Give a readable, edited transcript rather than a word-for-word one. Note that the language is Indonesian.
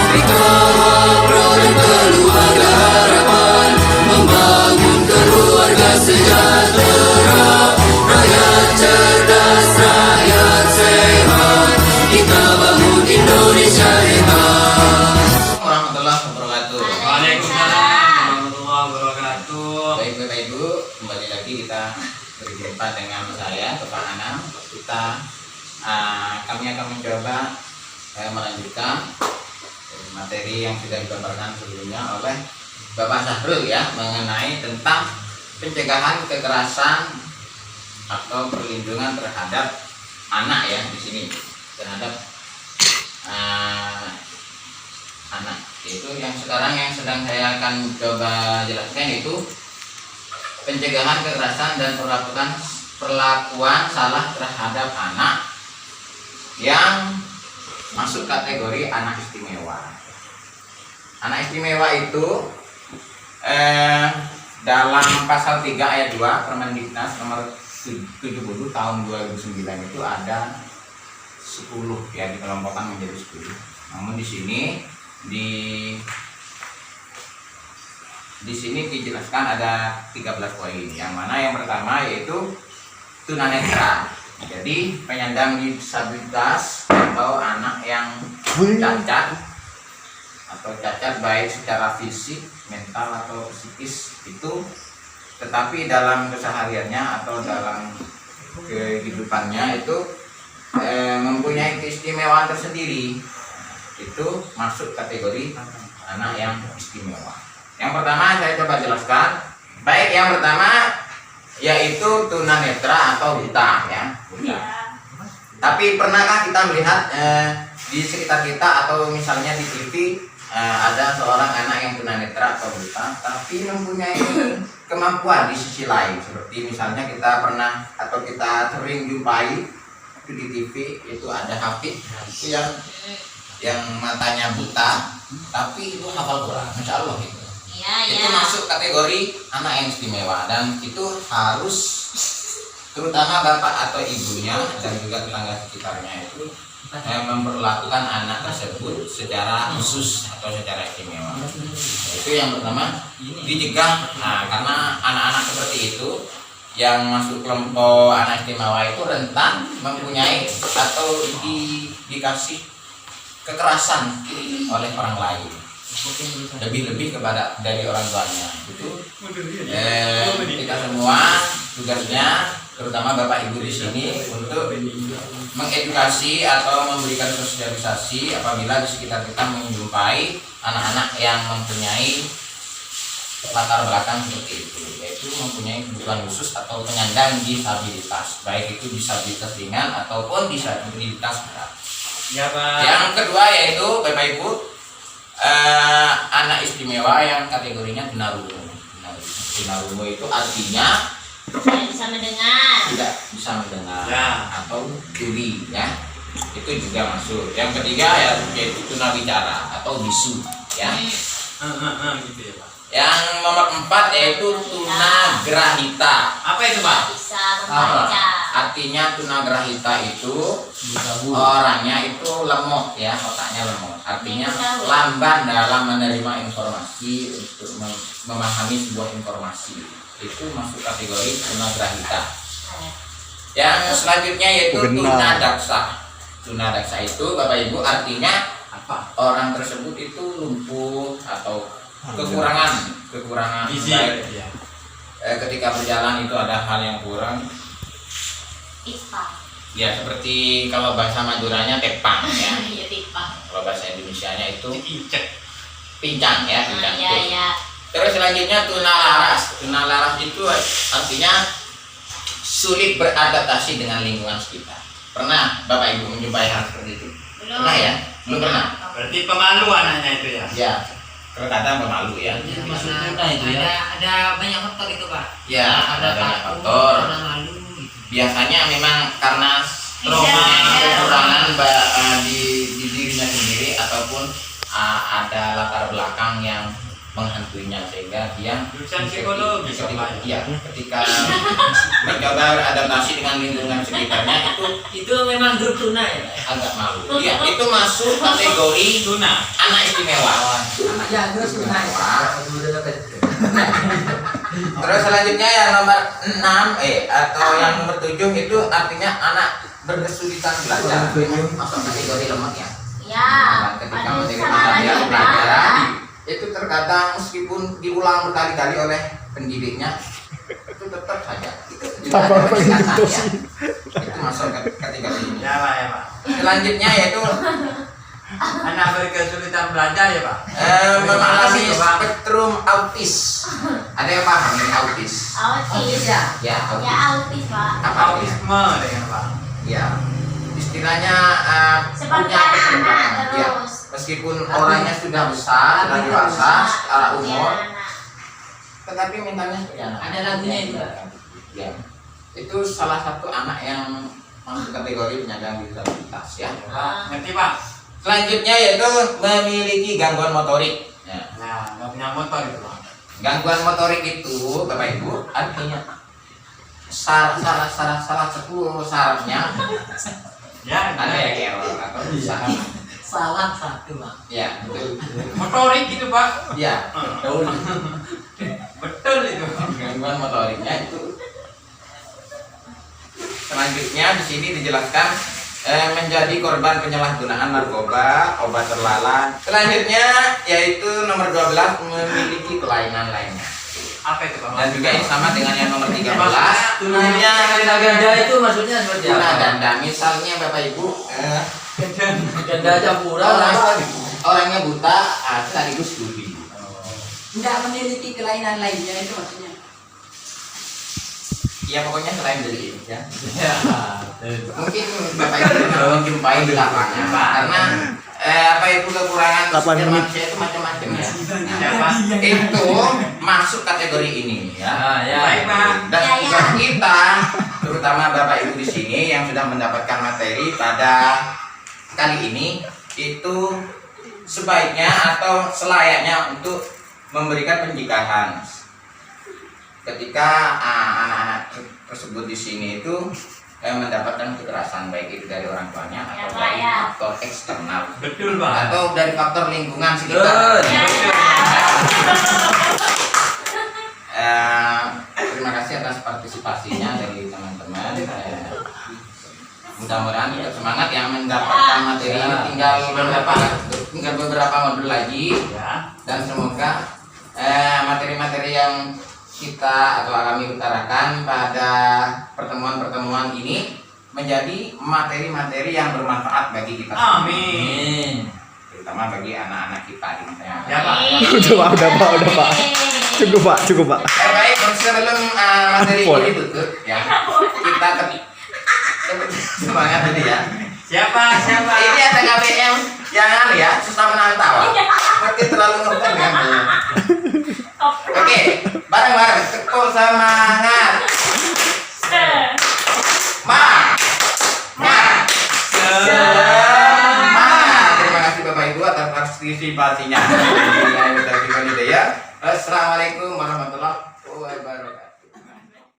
Ikaw produk keluarga harapan, membangun keluarga sejahtera, rakyat cerdas, rakyat sehat, kita bangun Indonesia hebat. Warahmatullahi wabarakatuh. Waalaikumsalam warahmatullahi wabarakatuh. Baik Bapak Ibu, kembali lagi kita berjumpa dengan saya Bapak Anam. Kami akan mencoba melanjutkan materi yang sudah digambarkan sebelumnya oleh Bapak Sahrul ya, mengenai tentang pencegahan kekerasan atau perlindungan terhadap anak ya, di sini terhadap anak. Itu yang sekarang yang sedang saya akan coba jelaskan, yaitu pencegahan kekerasan dan perlakuan salah terhadap anak yang masuk kategori anak istimewa. Anak istimewa itu dalam pasal 3 ayat 2 Permendiknas nomor 70 tahun 2009 itu ada 10 ya, dikelompokkan menjadi 10. Namun di sini dijelaskan ada 13 poin. Yang mana yang pertama yaitu tunanetra. Jadi penyandang disabilitas atau anak yang cacat baik secara fisik, mental atau psikis itu, tetapi dalam kesehariannya atau dalam kehidupannya itu mempunyai keistimewaan tersendiri, itu masuk kategori anak yang istimewa. Yang pertama saya coba jelaskan. Baik, yang pertama yaitu tunanetra atau buta ya. Buta. Tapi pernahkah kita melihat di sekitar kita atau misalnya di TV ada seorang anak yang tunanetra atau buta tapi mempunyai kemampuan di sisi lain, seperti misalnya kita pernah atau kita sering jumpai itu di TV, itu ada Hafid itu yang matanya buta tapi itu hafal Quran, Masya Allah gitu. Itu masuk kategori anak yang istimewa, dan itu harus terutama bapak atau ibunya dan juga tetangga sekitarnya itu memperlakukan anak tersebut secara khusus atau secara istimewa. Itu yang pertama, dicegah. Karena anak-anak seperti itu yang masuk kelompok anak istimewa itu rentan mempunyai atau dikasih kekerasan oleh orang lain, lebih kepada dari orang tuanya. Itu kita semua tugasnya, terutama bapak ibu di sini, untuk mengedukasi atau memberikan sosialisasi apabila di sekitar kita menjumpai anak-anak yang mempunyai latar belakang seperti itu, yaitu mempunyai kebutuhan khusus atau penyandang disabilitas, baik itu disabilitas ringan ataupun disabilitas berat. Ya, Pak. Yang kedua yaitu bapak ibu, anak istimewa yang kategorinya tunarungu. Tunarungu itu artinya tidak bisa mendengar ya, atau tuli ya, itu juga masuk. Yang ketiga yaitu tunawicara atau bisu ya. Gitu ya, Pak. Yang nomor 4 yaitu tunagrahita. Apa itu, Pak? bisa membaca. Artinya tunagrahita itu orangnya itu lemot ya, otaknya lemot. Artinya lamban dalam menerima informasi, untuk memahami sebuah informasi. Itu masuk kategori tunagrahita. Yang selanjutnya yaitu tunadaksa. Tunadaksa itu Bapak Ibu artinya Apa? orang tersebut itu lumpuh atau kekurangan Gizi. baik, Ya. ketika berjalan itu ada hal yang kurang. Tipang. Ya, seperti kalau bahasa Maduranya tepang ya. Iya, tipang. Kalau bahasa Indonesianya itu Dicek. pincang ya, pincang. Iya. Terus selanjutnya tunalaras. Tunalaras itu artinya sulit beradaptasi dengan lingkungan sekitar. Pernah Bapak Ibu menjumpai hal seperti itu? Belum. Pernah ya? Belum pernah? Berarti pemalu anaknya itu ya. Ya, terkadang pemalu ya. Maksudnya itu ya. ada banyak faktor itu, Pak. Ya, ada banyak takut, faktor. ada malu gitu. Biasanya memang karena trauma kekurangan di dirinya sendiri ataupun ada latar belakang yang menghantuinya sehingga dia Jurusan psikologi, ketika mencoba adaptasi dengan lingkungan sekitarnya Itu memang grup tuna ya, Pak? agak malu. Ya, itu masuk kategori tuna. anak istimewa. Ya, grup tuna ya. Terus selanjutnya yang nomor 6 atau yang nomor 7 itu artinya anak berkesulitan belajar. Masuk kategori lemah ya. Ya. Ketika Ada menerima kesalahan materi juga. pelajaran itu terkadang meskipun diulang berkali-kali oleh pendidiknya itu tetap saja itu masuk ke kategori ini. Ya Pak, ya Pak. Selanjutnya yaitu Anak berkesulitan belajar ya Pak. mengalami spektrum autis. Ada yang paham ini autis? Autis. Ya. Ya, Ya autis. autis Pak. Apa autis? Autisme dengan Pak. Ya, istilahnya Seperti punya anak-anak kecenderungan. Ya, terus. meskipun orangnya sudah besar, sudah dewasa secara umur, tetapi mentalnya seperti anak. Ada lagunya itu, Pak. Ya, itu salah satu anak yang masuk kategori penyandang disabilitas ya. Pak, ngerti Pak? Selanjutnya yaitu memiliki gangguan motorik. Ya. Nah, nggak punya motor itu Pak. Gangguan motorik itu, Bapak Ibu, artinya salah 10 syaratnya Ya, ada ya error atau usaha. Salah satu, Pak. Ya, betul. motorik gitu Pak. Ya, betul. Betul itu. Gangguan motoriknya itu. Selanjutnya di sini dijelaskan menjadi korban penyalahgunaan narkoba, obat terlarang. Selanjutnya yaitu nomor 12 memiliki kelainan lainnya. Apa itu Pak? Dan juga ini sama dengan yang nomor 13. Tunanya ganda itu maksudnya seperti Tuna apa? ganda, misalnya Bapak Ibu Ganda campuran. orangnya buta, sekaligus tuli. Tidak memiliki kelainan lainnya itu maksudnya. Ya pokoknya selain dari ini ya. Ya. Mungkin Bapak Ibu belum jumpai di lapangan karena apa itu kekurangan setiap manusia itu macam-macam ya. Siapa? Itu masuk kategori ini ya. Baik Pak. Dan Ya, ya. tugas kita, terutama Bapak Ibu di sini yang sudah mendapatkan materi pada kali ini itu sebaiknya atau selayaknya untuk memberikan pencegahan ketika anak-anak tersebut di sini itu mendapatkan kekerasan baik itu dari orang tuanya Ya, atau Pak, dari ya. faktor eksternal Betul Pak. atau dari faktor lingkungan sekitar. Ya, Terima kasih atas partisipasinya dari teman-teman. Mudah-mudahan tetap semangat yang mendapatkan materi ini. Tinggal beberapa modul lagi Ya. dan semoga materi-materi yang kita atau kami utarakan pada pertemuan-pertemuan ini menjadi materi-materi yang bermanfaat bagi kita semua. Amin. Terutama bagi anak-anak kita di masa yang akan Ya Pak. Udah Pak. Cukup Pak. baik, sebelum materi ini tutup ya, kita semangat dulu ya. Siapa? Ini ada KBM yang ya susah menahan tawa. Mungkin terlalu ngebukan ya. Oke, bareng-bareng tekuk semangat. Semangat. Terima kasih Bapak Ibu atas partisipasinya. Assalamualaikum warahmatullahi wabarakatuh.